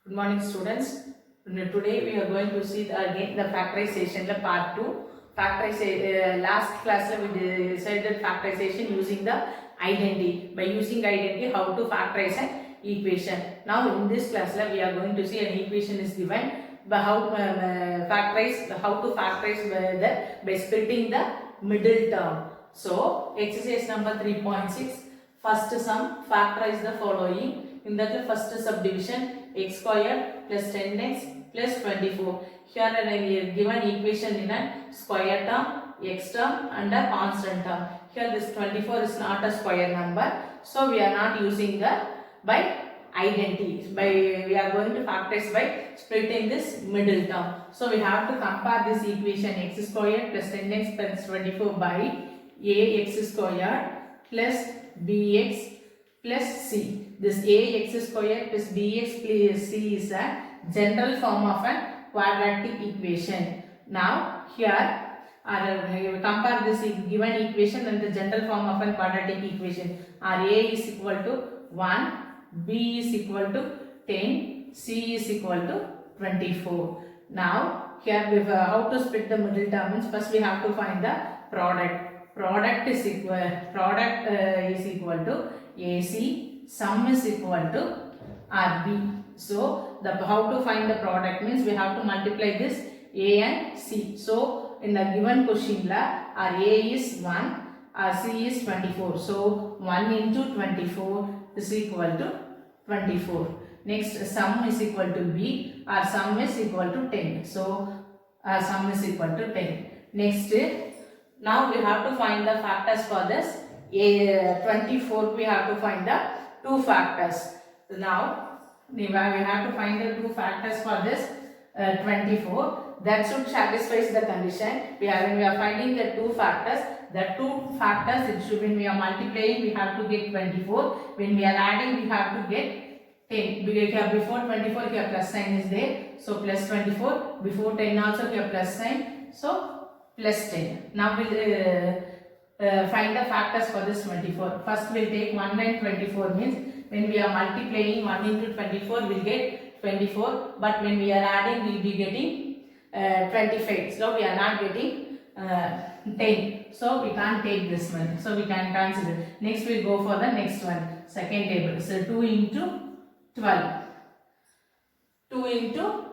Good morning, students. Today we are going to see again the factorization part 2. Last class we decided factorization using the identity. By using identity, how to factorize an equation. Now in this class we are going to see an equation is given. By how to factorize by splitting the middle term. So exercise number 3.6. First sum, factorize the following. In that first subdivision, x squared plus 10x plus 24. Here I given equation in a square term, x term and a constant term. Here this 24 is not a square number. So we are not using the by identity. We are going to factorize by splitting this middle term. So we have to compare this equation x squared plus 10x plus 24 by ax squared plus bx plus c. This ax square plus bx plus c is a general form of a quadratic equation. Now here compare this given equation and the general form of a quadratic equation. A is equal to 1, b is equal to 10, c is equal to 24. Now here we have how to split the middle term means first we have to find the product. Product is equal to AC, sum is equal to RB. So how to find the product means we have to multiply this A and C. So in the given question our A is 1, our C is 24. So 1 into 24 is equal to 24. Next sum is equal to B, our sum is equal to 10. So our sum is equal to 10. Next, now we have to find the factors for this. 24 we have to find the two factors. Now we have to find the two factors for this 24 that should satisfy the condition. When we are finding the two factors it should, when we are multiplying we have to get 24, when we are adding we have to get 10. Before 24 here plus sign is there, so plus 24, before 10 also here plus sign, so plus 10. Now we will find the factors for this 24. First we will take 1 and 24 means when we are multiplying 1 into 24 we will get 24, but when we are adding we will be getting 25. So we are not getting 10. So we can't take this one. So we can cancel it. Next we will go for the next one. Second table. So 2 into 12. 2 into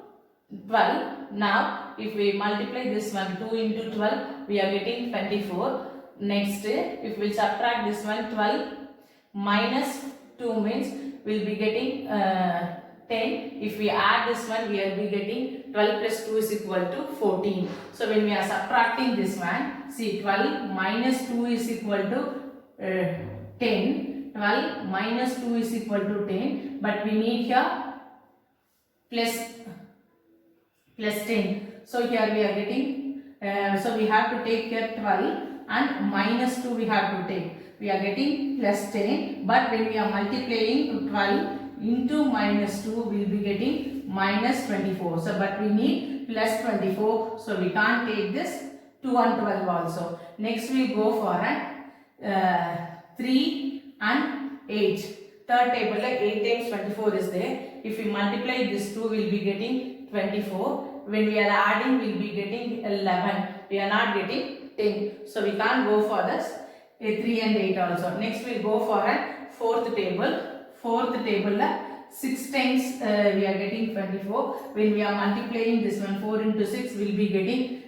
12. Now if we multiply this one 2 into 12 we are getting 24. Next if we subtract this one 12 minus 2 means we will be getting 10. If we add this one we will be getting 12 plus 2 is equal to 14. So when we are subtracting this one, see 12 minus 2 is equal to 10. 12 minus 2 is equal to 10, but we need here plus 10. So here we are getting, so we have to take here 12 and minus 2 we have to take. We are getting plus 10, but when we are multiplying 12 into minus 2 we will be getting minus 24. So but we need plus 24, so we can't take this 2 and 12 also. Next we go for a 3 and 8. Third table 8 times 24 is there. If we multiply this 2 we will be getting 24. When we are adding we will be getting 11. We are not getting 10. So we can't go for this 3 and 8 also. Next we will go for a fourth table. Fourth table 6 times we are getting 24. When we are multiplying this one 4 into 6 we will be getting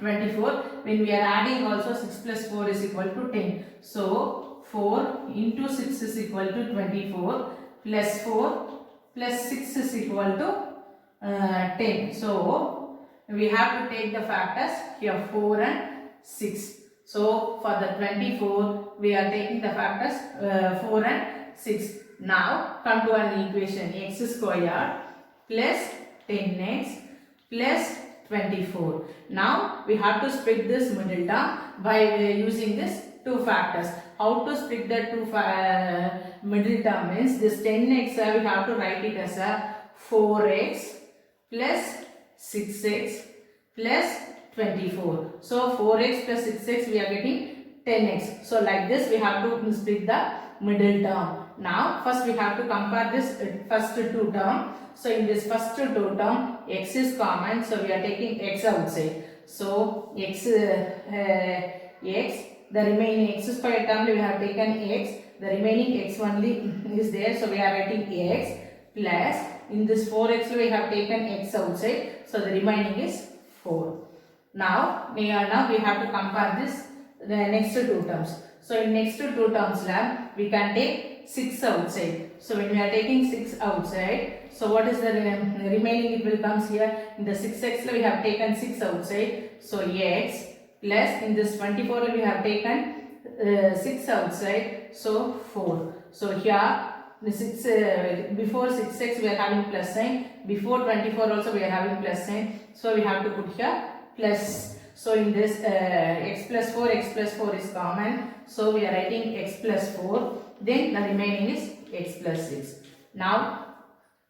24. When we are adding also 6 plus 4 is equal to 10. So 4 into 6 is equal to 24 plus 4 plus 6 is equal to 10. So we have to take the factors here 4 and 6. So for the 24 we are taking the factors 4 and 6. Now come to an equation x squared plus 10x plus 24. Now we have to split this middle term by using this two factors. How to split the two middle term means this 10x we have to write it as a 4x plus 6x plus 24. So 4x plus 6x we are getting 10x. So like this we have to split the middle term. Now first we have to compare this first two term. So in this first two term, x is common, so we are taking x outside. So x, the remaining x square term we have taken x, the remaining x only is there, so we are writing x plus in this 4x we have taken x outside, so the remaining is 4. Now we have to compare this the next two terms. So in next two terms we can take 6 outside. So when we are taking 6 outside, so what is the remaining? It will comes here in the 6x we have taken 6 outside. So x plus in this 24 we have taken 6 outside. So 4. So here the 6 before 6x we are having plus sign. Before 24 also we are having plus sign. So we have to put here plus. So in this x plus 4 is common. So we are writing x plus 4. Then the remaining is x plus 6. Now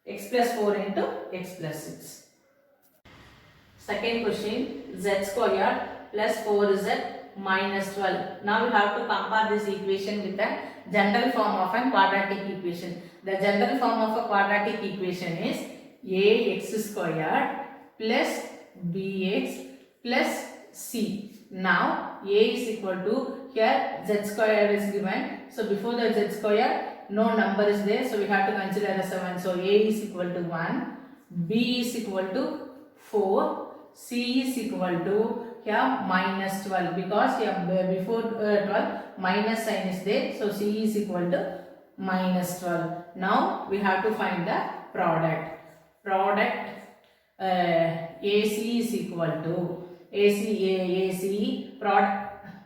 x plus 4 into x plus 6. Second question, z square plus 4z minus 12. Now we have to compare this equation with the general form of a quadratic equation. The general form of a quadratic equation is ax squared plus bx plus c. Now a is equal to, here z square is given. So before the z square no number is there, so we have to consider as a 1. So a is equal to 1, b is equal to 4, c is equal to here minus 12, because here before 12 minus sign is there, so c is equal to minus 12. Now we have to find the product. AC is equal to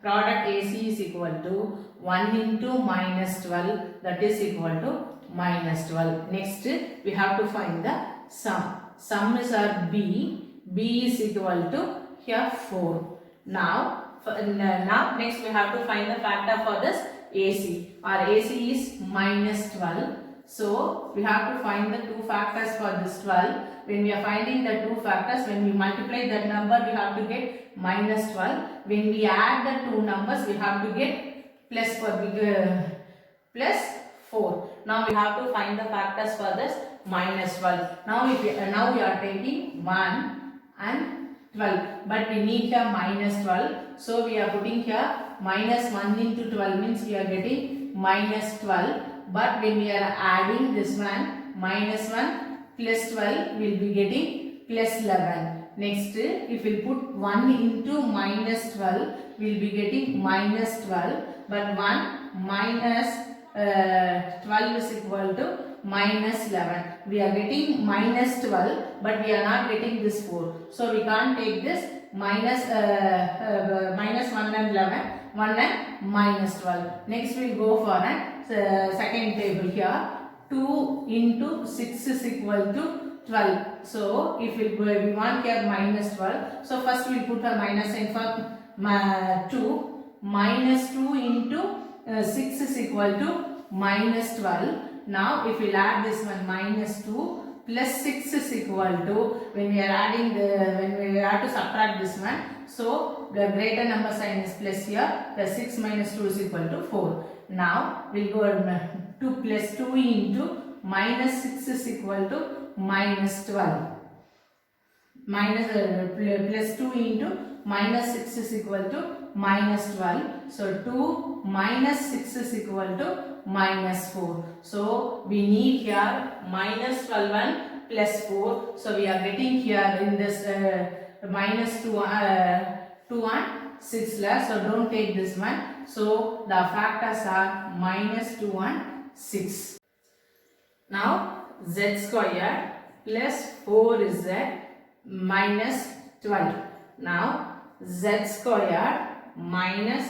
product AC is equal to 1 into minus 12, that is equal to minus 12. Next we have to find the sum. Sum is our B is equal to here 4. Now next we have to find the factor for this AC. Our AC is minus 12. So we have to find the two factors for this 12. When we are finding the two factors, when we multiply that number, we have to get minus 12. When we add the two numbers, we have to get plus 4. Now we have to find the factors for this minus 12. Now we are taking 1 and 12, but we need here minus 12. So we are putting here minus 1 into 12 means we are getting minus 12. But when we are adding this one, minus 1 plus 12, we will be getting plus 11. Next, if we put 1 into minus 12, we will be getting minus 12. But 1 minus 12 is equal to minus 11. We are getting minus 12, but we are not getting this 4. So we can't take this minus 1 and 11, 1 and minus 12. Next we will go for a second table here. 2 into 6 is equal to 12. So if we want here minus 12, so first we will put a minus sign for 2. Minus 2 into 6 is equal to minus 12. Now if we add this one, minus 2 plus 6 is equal to, when we are adding when we have to subtract this one, so the greater number sign is plus here, the 6 minus 2 is equal to 4. Now we will go 2 plus 2 into minus 6 is equal to minus 12. Plus 2 into minus 6 is equal to minus 12. So 2 minus 6 is equal to minus 4. So we need here minus 12 and plus 4. So we are getting here in this minus 2 and 6 less. So don't take this one. So the factors are minus 2 and 6. Now z square plus 4z minus 12. Now z square minus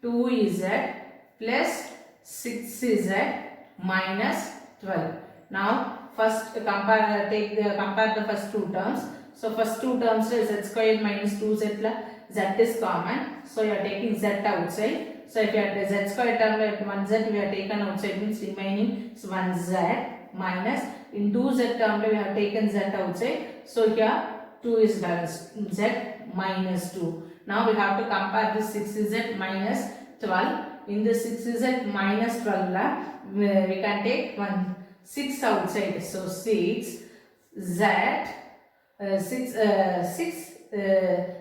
2z plus 6z minus 12. Now first compare the first two terms. So first two terms is z squared minus 2z plus z is common. So you are taking z outside. So if you have the z square term with 1z we have taken outside, means remaining is 1z minus in 2z term we have taken z outside. So here 2 is balance, z minus 2. Now we have to compare this 6z minus 12. in the 6z minus 12 la, we can take 6 outside. So 6 z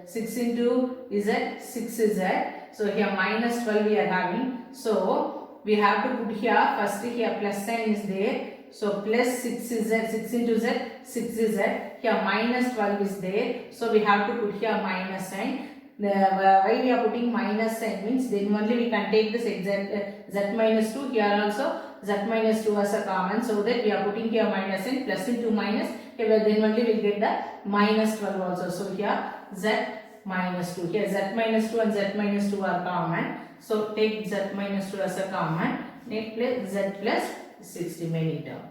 6 into z 6z. So here minus 12 we are having. So we have to put here first here plus sign is there. So plus 6z 6 into z 6z. Here minus 12 is there. So we have to put here minus sign. Why we are putting minus sign means then only we can take this exact z minus 2. Here also z minus 2 as a common, so that we are putting here minus sign, plus into minus. Here then only we will get the minus 12 also. So here z minus 2. Here z minus 2 and z minus 2 are common. So take z minus 2 as a common. Next place z plus 60 many term.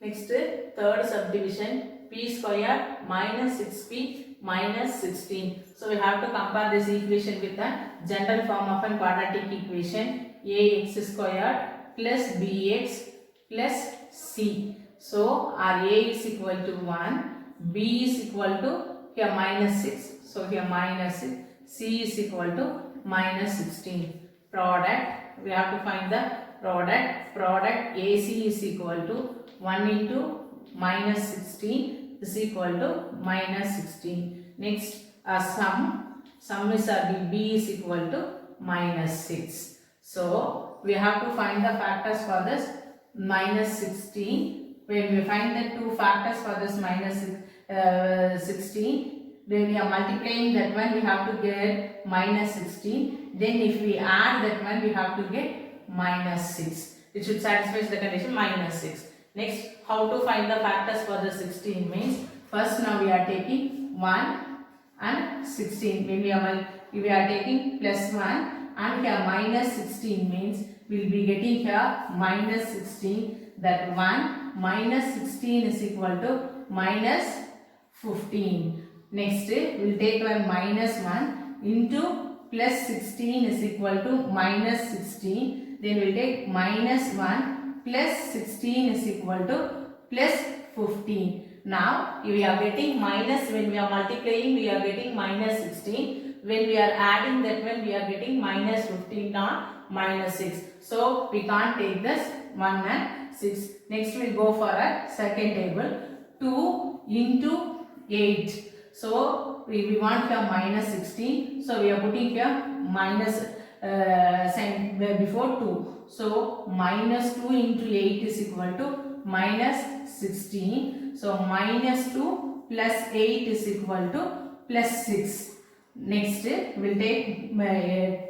Next third subdivision, p square minus 6p minus 16. So we have to compare this equation with the general form of an quadratic equation, ax squared plus bx plus c. So our a is equal to 1, b is equal to here minus 6. So here minus 6, c is equal to minus 16. Product, we have to find the product. Product AC is equal to 1 into minus 16 is equal to minus 16. Next sum is b is equal to minus 6. So we have to find the factors for this minus 16. When we find the two factors for this minus 16, when we are multiplying that one we have to get minus 16. Then if we add that one we have to get minus 6. It should satisfy the condition minus 6. Next, how to find the factors for the 16 means, first now we are taking 1 and 16. When we are taking plus 1 and here minus 16 means we will be getting here minus 16. That 1 minus 16 is equal to minus 15. Next, we will take one minus 1 into plus 16 is equal to minus 16. Then we will take minus 1 plus 16 is equal to plus 15. Now we are getting minus, when we are multiplying we are getting minus 16. When we are adding that one we are getting minus 15 or minus 6. So we can't take this 1 and 6. Next we will go for a second table. 2 into 8. So we want here minus 16. So we are putting here minus sign before 2. So minus 2 into 8 is equal to minus 16. So minus 2 plus 8 is equal to plus 6. Next we will take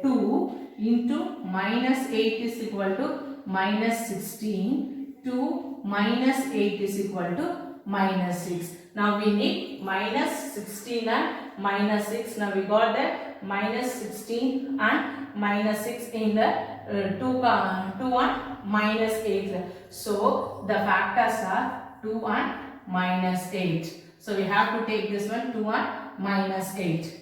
2 into minus 8 is equal to minus 16. 2 minus 8 is equal to minus 6. Now we need minus 16 and minus 6. Now we got the minus 16 and minus 6 in the 2 and minus 8. So the factors are 2 and minus 8. So we have to take this one 2 and minus 8.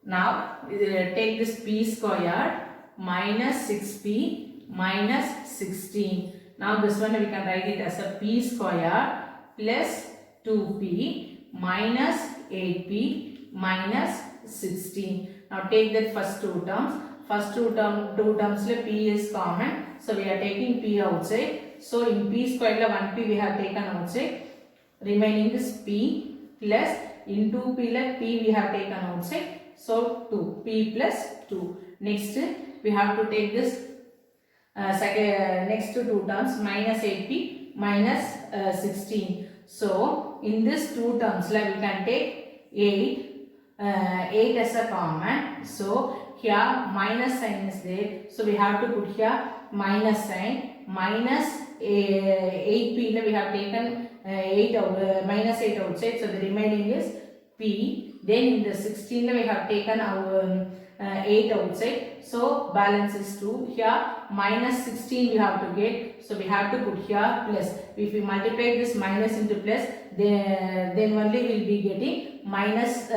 Now take this p squared minus 6p minus 16. Now this one we can write it as a p squared plus 2p minus 8p minus 16. Now take that first two terms. First two terms p is common. So we are taking p outside. So in p squared 1p we have taken outside. Remaining is p plus in 2p p we have taken outside. So 2 p plus 2. Next we have to take this next two terms minus 8p minus 16. So in this two terms we can take 8 as a common. So here minus sign is there. So we have to put here minus sign. Minus 8p we have taken minus 8 outside. So the remaining is p. Then in the 16 we have taken our 8 outside. So balance is 2. Here minus 16 we have to get. So we have to put here plus. If we multiply this minus into plus, then only we will be getting minus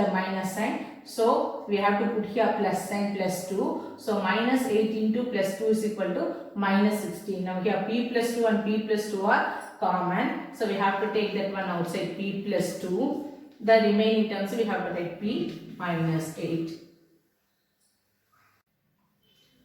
sign. So we have to put here plus sign plus 2. So minus 8 into plus 2 is equal to minus 16. Now here p plus 2 and p plus 2 are common. So we have to take that one outside, p plus 2. The remaining terms we have to take p minus 8.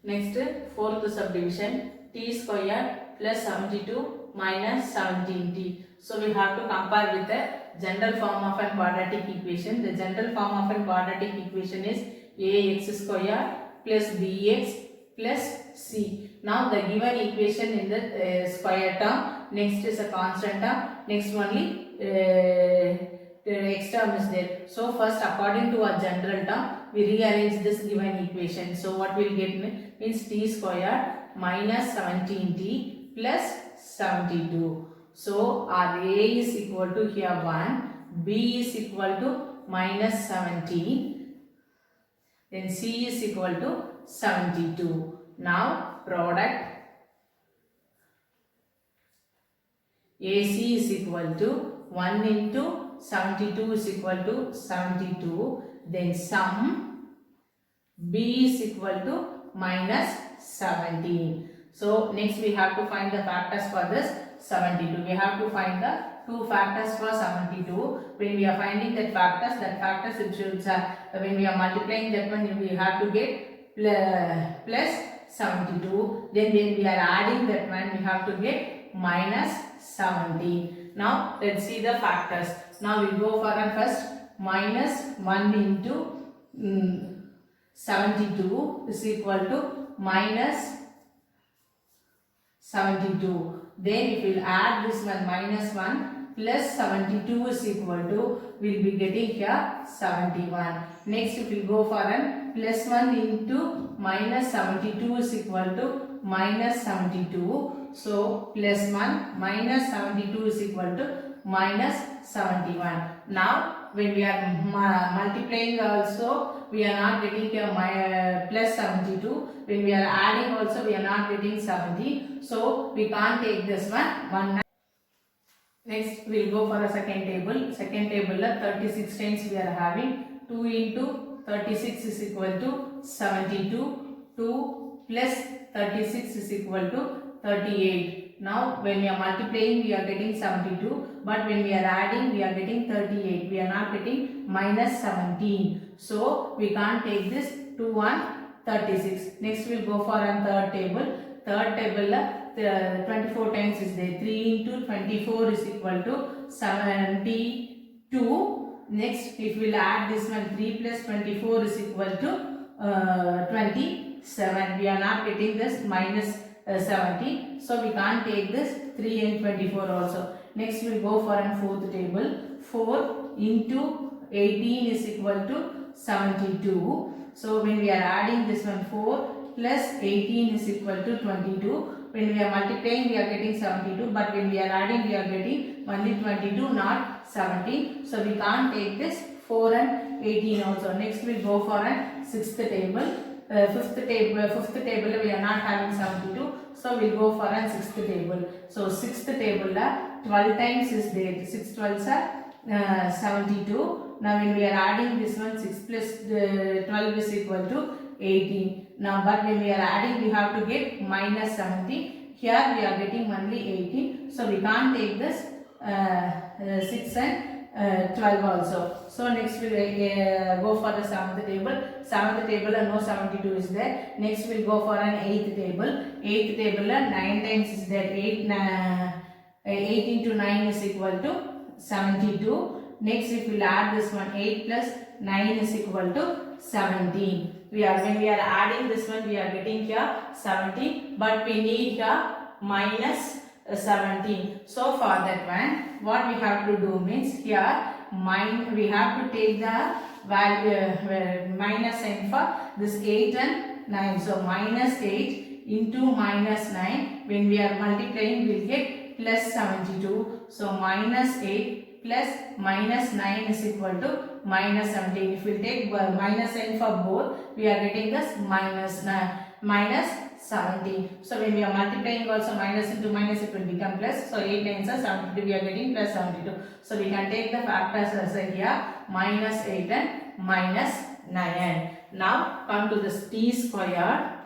Next, fourth subdivision, t square plus 72 minus 17t. So we have to compare with the general form of a quadratic equation. The general form of a quadratic equation is ax square plus bx plus c. Now the given equation in the square term, next is a constant term, next only the x term is there. So first, according to our general term, we rearrange this given equation. So what we will get means t square minus 17t plus 72. So our a is equal to here 1, b is equal to minus 17, then c is equal to 72. Now product AC is equal to 1 into 72 is equal to 72. Then sum B is equal to minus 17. So next we have to find the factors for this 72. We have to find the two factors for 72. When we are finding that factors it should when we are multiplying that one, we have to get plus 72. Then when we are adding that one, we have to get minus 17. Now let's see the factors. Now we go for a first minus 1 into 72 is equal to minus 72. Then if we will add this one minus 1 plus 72 is equal to, we will be getting here 71. Next if we go for an plus 1 into minus 72 is equal to minus 72. So plus 1 minus 72 is equal to minus 71. Now when we are multiplying also, we are not getting here plus 72. When we are adding also, we are not getting 70. So we can't take this one. Next we will go for a second table. Second table 36 times we are having. 2 into 36 is equal to 72. 2 plus 36 is equal to 38. Now when we are multiplying, we are getting 72, but when we are adding, we are getting 38. We are not getting minus 17. So we can't take this 2 on 36. Next we will go for a third table. Third table 24 times is there. 3 into 24 is equal to 72. Next if we will add this one, 3 plus 24 is equal to 27. We are not getting this minus 70. So we can't take this 3 and 24 also. Next we will go for a fourth table. 4 into 18 is equal to 72. So when we are adding this one, 4 plus 18 is equal to 22. When we are multiplying, we are getting 72, but when we are adding, we are getting only 22, not 17. So we can't take this 4 and 18 also. Next we will go for a sixth table. Fifth table we are not having 72, so we will go for a sixth table. So sixth table 12 times is there. 6 12s are 72. Now when we are adding this one, 6 plus 12 is equal to 18. Now but when we are adding, we have to get minus 70. Here we are getting only 18. So we can't take this 6 and 12 also. So next we will go for the seventh table. Seventh table no 72 is there. Next we will go for an eighth table. Eighth table 9 times is there. 8 into 9 is equal to 72. Next if we will add this one, 8 plus 9 is equal to 17. When we are adding this one, we are getting here 70, but we need here minus 17. So for that one, what we have to do means here we have to take the value minus sign for this 8 and 9. So minus 8 into minus 9. When we are multiplying, we will get plus 72. So minus 8 plus minus 9 is equal to minus 17. If we take minus sign for both, we are getting this minus 17. So when we are multiplying also, minus into minus, it will become plus. So 8 9s are 72. We are getting plus 72. So we can take the factors as here minus 8 and minus 9. Now come to this t square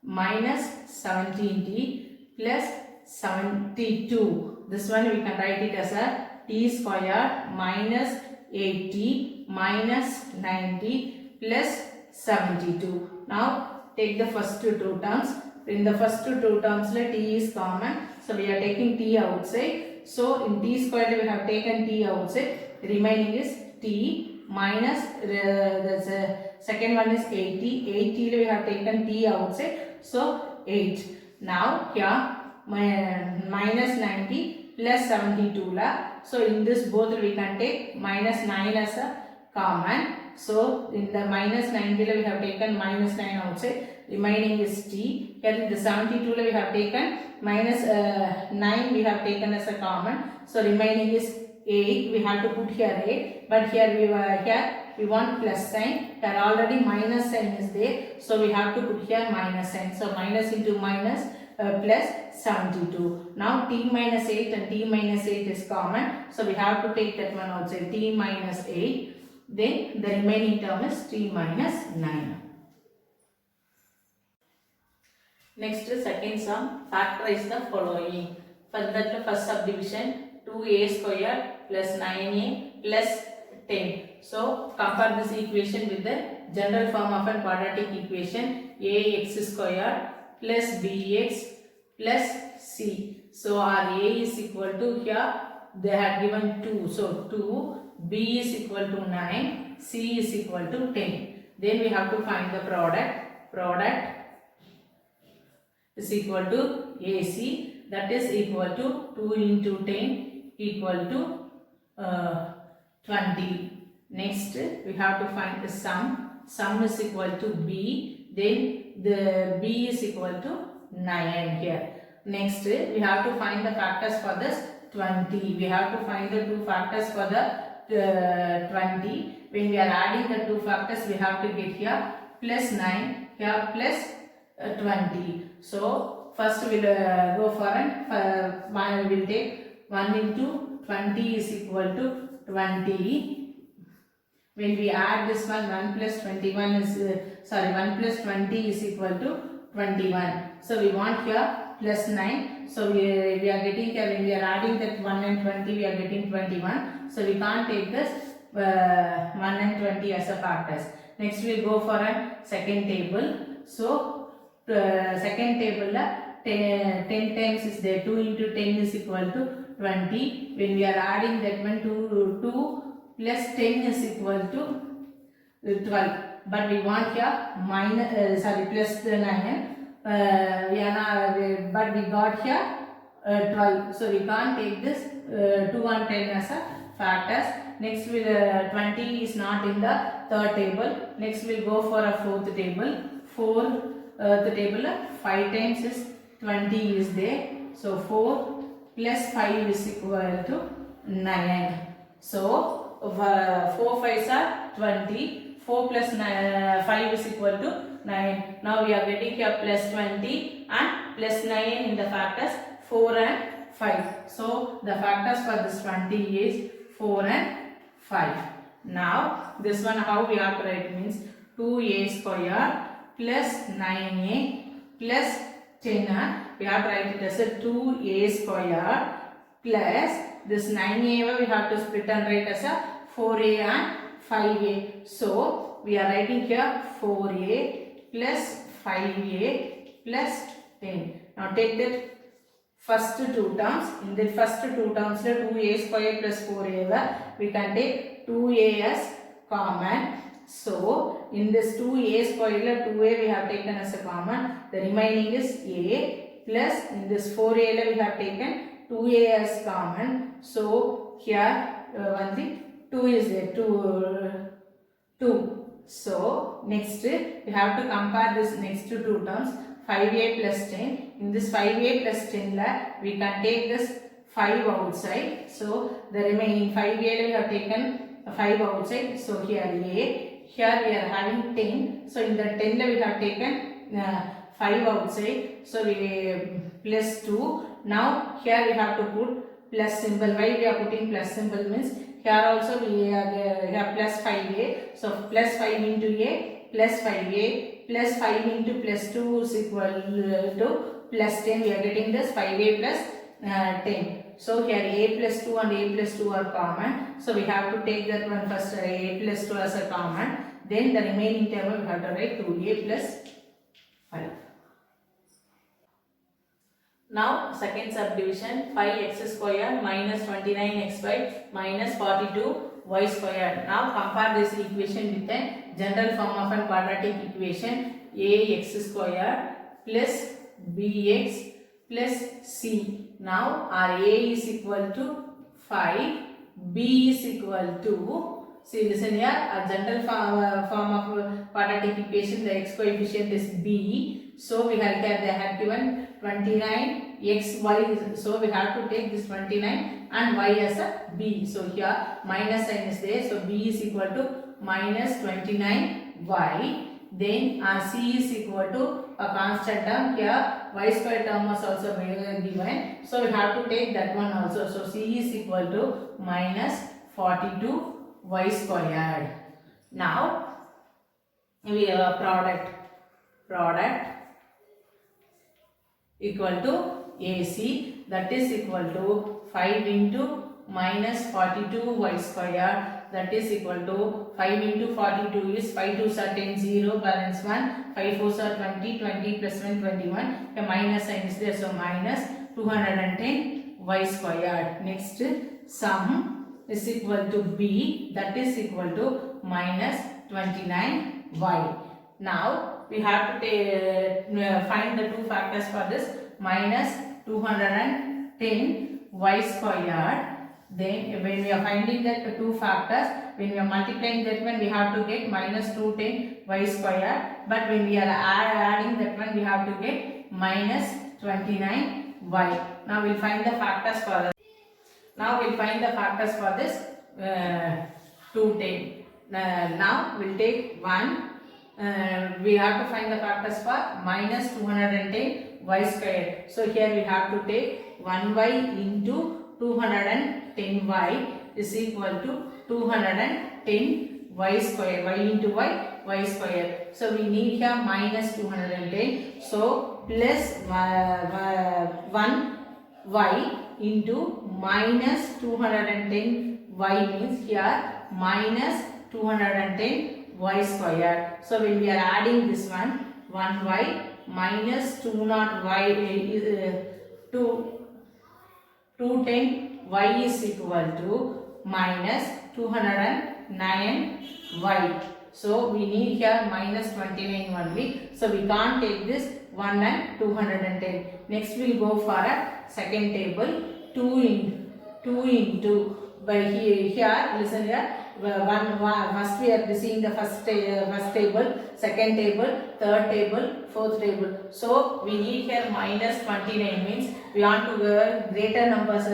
minus 17t plus 72. This one we can write it as a t square minus 8t minus 90 plus 72. Now take the first two terms. In the first two terms, t is common. So we are taking t outside. So in t squared we have taken t outside. Remaining is t minus the second one is 80. 80 we have taken t outside. So 8. Now here minus 90 plus 72 la. So in this both we can take minus 9 as a common. So in the minus 90 we have taken minus 9 outside. Remaining is t. Here in the 72 we have taken minus 9 we have taken as a common. So remaining is 8. We have to put here 8. But here we want plus sign. Here already minus sign is there. So we have to put here minus sign. So minus into minus plus 72. Now t minus 8 and t minus 8 is common. So we have to take that one outside. T minus 8. Then the remaining term is t minus 9. Next second sum, factorize the following. For that first subdivision, 2a square plus 9a plus 10. So compare this equation with the general form of a quadratic equation, ax square plus bx plus c. So our a is equal to, here they had given 2. So 2, b is equal to 9, c is equal to 10. Then we have to find the product. Product is equal to AC, that is equal to 2 into 10 equal to 20. Next we have to find the sum. Sum is equal to b, then the b is equal to 9 here. Next we have to find the factors for this 20. We have to find the two factors for the 20. When we are adding the two factors, we have to get here plus 9, here plus 20. So first we will go for one. We will take 1 into 20 is equal to 20. When we add this one, 1 plus 21 is 1 plus 20 is equal to 21. So we want here plus 9. So we are getting here, when we are adding that 1 and 20, we are getting 21. So we can't take this 1 and 20 as a factors. Next we will go for a second table. So second table 10 times is there. 2 into 10 is equal to 20. When we are adding that one, 2 plus 10 is equal to 12. But we want here minus plus 9. But we got here 12. So we can't take this 2 and 10 as a factors. Next will 20 is not in the third table. Next we'll go for a fourth table. The table 5 times is 20 is there. So 4 plus 5 is equal to 9. So 4 5s are 20. 4 plus 5 is equal to 9. Now we are getting here plus 20 and plus 9 in the factors 4 and 5. So the factors for this 20 is 4 and 5. Now this one how we have to write means 2a square plus 9a plus 10. We have to write it as a 2a square plus this 9a we have to split and write as a 4a and 5a. So we are writing here 4a plus 5a plus 10. Now take that first two terms. In the first two terms 2a square plus 4a we can take 2a as common. So in this 2a square 2a we have taken as a common. The remaining is a plus in this 4a we have taken 2a as common. So here only 2 is there. 2. So next we have to compare this next two terms 5a plus 10. In this 5a plus 10 we can take this 5 outside. So the remaining 5a we have taken 5 outside. So here a. Here we are having 10. So in the 10 we have taken 5 outside. So we plus 2. Now here we have to put plus symbol. Why we are putting plus symbol means here also we have plus 5a. So plus 5 into a plus 5a plus 5 into plus 2 is equal to plus 10. We are getting this 5a plus 10. So here a plus 2 and a plus 2 are common. So we have to take that one first a plus 2 as a common. Then the remaining term we have to write 2a plus Now second subdivision, 5x square minus 29xy minus 42y square. Now compare this equation with the general form of a quadratic equation, ax square plus bx plus c. Now our a is equal to 5, b is equal to, see listen here, a general form of quadratic equation, the x coefficient is b. So we have here, they have given 29 x y, so we have to take this 29 and y as a b. So here minus sign is there, so b is equal to minus 29 y. Then our c is equal to a constant term, here y square term was also given, so we have to take that one also. So c is equal to minus 42 y squared. Now we have a product equal to AC, that is equal to 5 into minus 42 y square, that is equal to 5 into 42 is 5 2s are 10, 0, balance 1, 5 4s are 20, 20 plus 1, 21, a minus sign is there, so minus 210 y squared. Next sum is equal to b, that is equal to minus 29 y. Now we have to find the two factors for this, minus 210 y squared. Then when we are finding that the two factors, when we are multiplying that one, we have to get minus 210 y squared, but when we are adding that one, we have to get minus 29 y. Now we'll find the factors for this. Now we'll find the factors for this 210. Now we'll take 1. We have to find the factors for minus 210 y squared. So here we have to take 1y into 210y is equal to 210 y square, y into y square. So we need here minus 210. So plus 1y into minus 210 y means here minus 210 y square. So when we are adding this one, 1y minus 210y 210y is equal to minus 209y. So we need here minus 29 only. So we can't take this 1 and 210. Next we will go for a second table, 2 into by here listen here, first we are seeing the first table, second table, third table, fourth table. So we need here minus 29 means we want to greater numbers,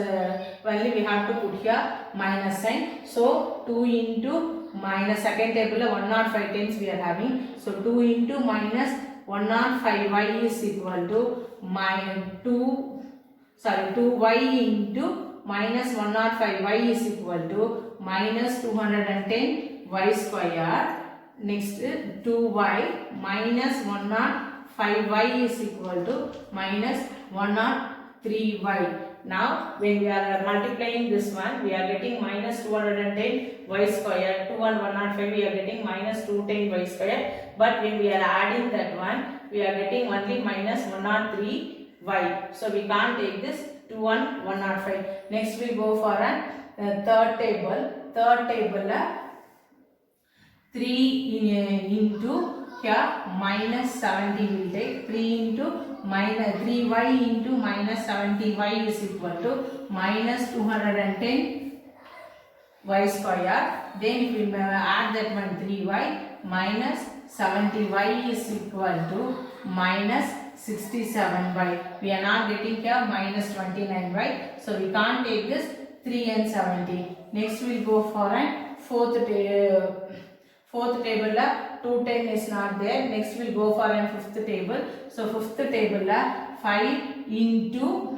only we have to put here minus sign. So 2 into minus second table 105 times we are having. So 2 into minus 105y is equal to 2y into minus 105y is equal to minus 210y square. Next 2y minus 105y is equal to minus 103y. Now when we are multiplying this one, we are getting minus 210y square. 2 and 105 we are getting minus 210y square. But when we are adding that one, we are getting only minus 103y. So we can't take this 2 and 105. Next we go for a third table. Third table 3 into here minus 70 will take 3 into minus 3y into minus 70y is equal to minus 210 y square. Then if we add that one 3y minus 70y is equal to minus 67y. We are not getting here minus 29y. So we can't take this 3 and 70. Next we will go for a fourth table 210 is not there. Next we will go for a fifth table. So fifth table 5 into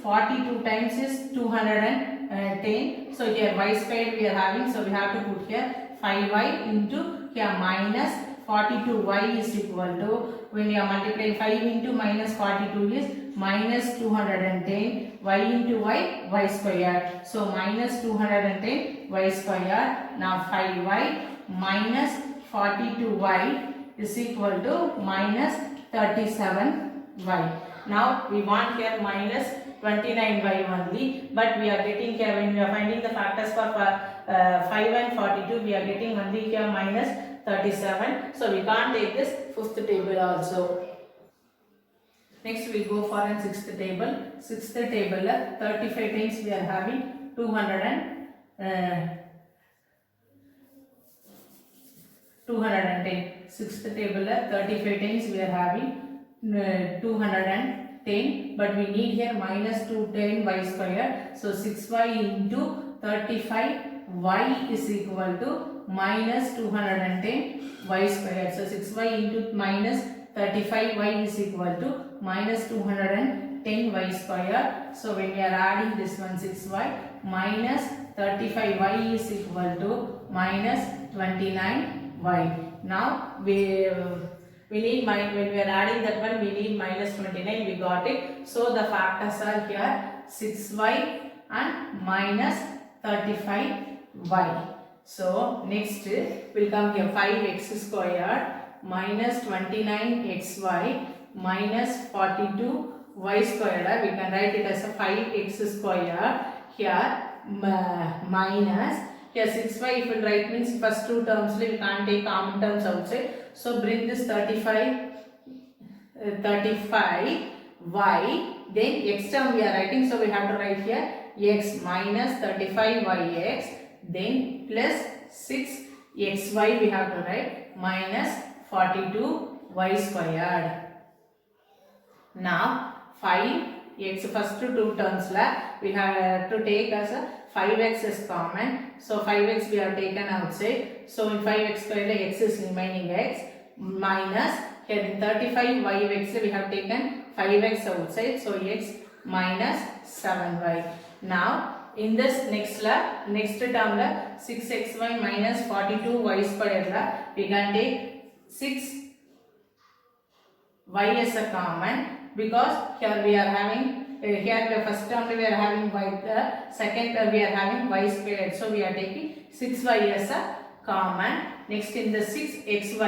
42 times is 210. So here y squared we are having. So we have to put here 5y into here minus 42y is equal to, when you are multiplying 5 into minus 42 is minus 210 y into y square. So minus 210 y square. Now 5y minus 42y is equal to minus 37 y. Now we want here minus 29y only, but we are getting here when we are finding the factors for 5 and 42, we are getting only here minus 37. So we can't take this fifth table also. Next we go for a sixth table. Sixth table 35 times we are having 210. Sixth table 35 times we are having 210, but we need here minus 210 y square. So 6y into 35 y is equal to minus 210 y square. So 6y into minus 35 y is equal to minus 210 y square. So when we are adding this one 6y minus 35 y is equal to minus 29 y. Now we need when we are adding that one we need minus 29, we got it. So the factors are here 6y and minus 35y. So next will come here 5x squared minus 29xy minus 42y squared. We can write it as a 5x squared here minus here 6y. If we write means first two terms we can't take common terms outside. So bring this 35y, then x term we are writing, so we have to write here x minus 35yx, then plus 6xy we have to write minus 42y squared. Now 5x first two terms we have to take as a 5x is common, so 5x we have taken outside. So in 5x squared x is remaining x minus here in 35yx we have taken 5x outside, so x minus 7y. Now in this next term 6xy minus 42y squared we can take 6y as a common, because here we are having here the first term we are having y, second we are having y squared, so we are taking 6y as a common. Next in the 6xy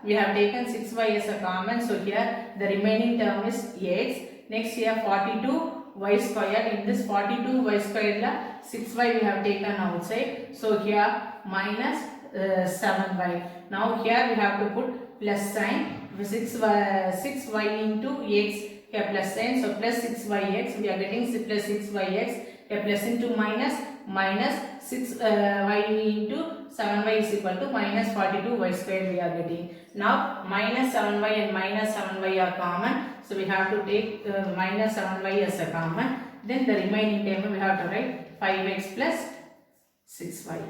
we have taken 6y as a common, so here the remaining term is x. Next here 42y squared, in this 42y squared 6y we have taken outside, so here minus 7y. Now here we have to put plus sign, 6y into x here plus sign, so plus 6yx we are getting plus 6yx here plus into minus 6y into 7y is equal to minus 42y squared we are getting. Now minus 7y and minus 7y are common, so we have to take minus 7y as a common, then the remaining term we have to write 5x plus 6y.